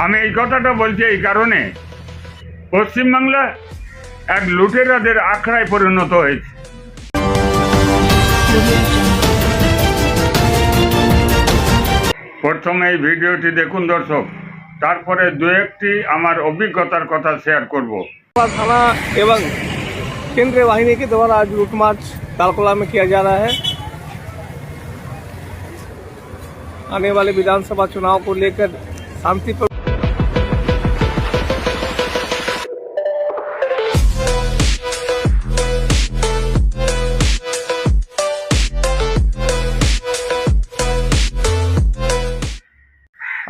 আমি এই কথাটা বলছি এই কারণে, পশ্চিমবাংলা এক লুটেরাদের আখড়ায় পরিণত হয়েছে। প্রথমে এই ভিডিওটি দেখুন দর্শক, তারপরে দু একটি আমার অভিজ্ঞতার কথা শেয়ার করব। थाना एवं केंद्रीय वाहिनी के द्वारा आज रूट मार्च तालकोला में किया जा रहा है। आने वाले विधानसभा चुनाव को लेकर शांतिपूर्ण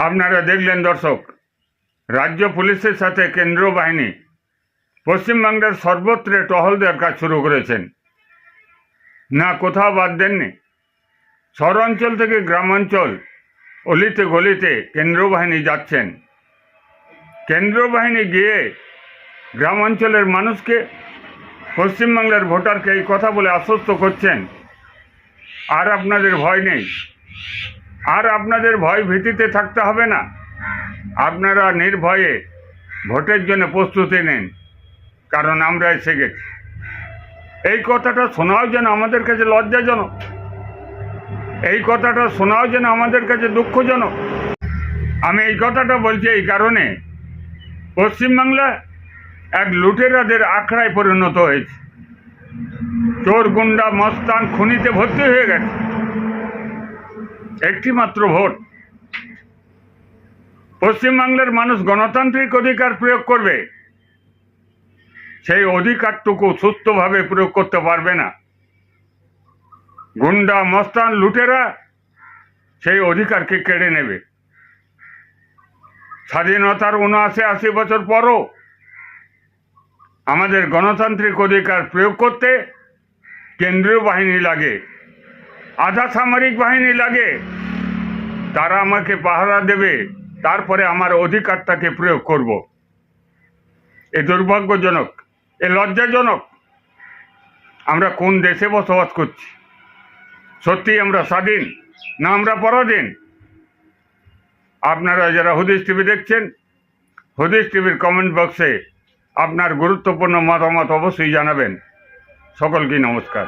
আপনারা দেখলেন দর্শক, রাজ্য পুলিশের সাথে কেন্দ্রীয় বাহিনী পশ্চিমবাংলার সর্বত্র টহল দেওয়ার কাজ শুরু করেছেন। না কোথাও বাদ দেননি। শহরাঞ্চল থেকে গ্রামাঞ্চল, অলিতে গলিতে কেন্দ্রীয় বাহিনী যাচ্ছেন। কেন্দ্রীয় বাহিনী গিয়ে গ্রামাঞ্চলের মানুষকে, পশ্চিমবাংলার ভোটারকে এই কথা বলে আশ্বস্ত করছেন, আর আপনাদের ভয় নেই, আর আপনাদের ভয় ভীতিতে থাকতে হবে না, আপনারা নির্ভয়ে ভোটের জন্য প্রস্তুতি নেন, কারণ আমরা এসে গেছি। এই কথাটা শোনাও যেন আমাদের কাছে লজ্জাজনক, এই কথাটা শোনাও যেন আমাদের কাছে দুঃখজনক। আমি এই কথাটা বলছি এই কারণে, পশ্চিমবাংলা এক লুটেরাদের আখড়ায় পরিণত হয়েছে। চোর, গুন্ডা, মস্তান, খুনিতে ভর্তি হয়ে গেছে। একটি মাত্র ভোট। পশ্চিমবাংলার মানুষ গণতান্ত্রিক অধিকার প্রয়োগ করবে, সেই অধিকারটুকু সুস্থভাবে প্রয়োগ করতে পারবে না। গুন্ডা, মস্তান, লুটেরা সেই অধিকারকে কেড়ে নেবে। স্বাধীনতার ৭৯-৮০ বছর পরও আমাদের গণতান্ত্রিক অধিকার প্রয়োগ করতে কেন্দ্রীয় বাহিনী লাগে, আধা সামরিক বাহিনী লাগে। তারা আমাকে পাহারা দেবে, তারপরে আমার অধিকারটাকে প্রয়োগ করব। এ দুর্ভাগ্যজনক, এ লজ্জাজনক। আমরা কোন দেশে বসবাস করছি? সত্যি আমরা স্বাধীন, না আমরা পরাধীন? আপনারা যারা হুদিস টিভি দেখছেন, হুদিস টিভির কমেন্ট বক্সে আপনার গুরুত্বপূর্ণ মতামত অবশ্যই জানাবেন। সকলকে নমস্কার।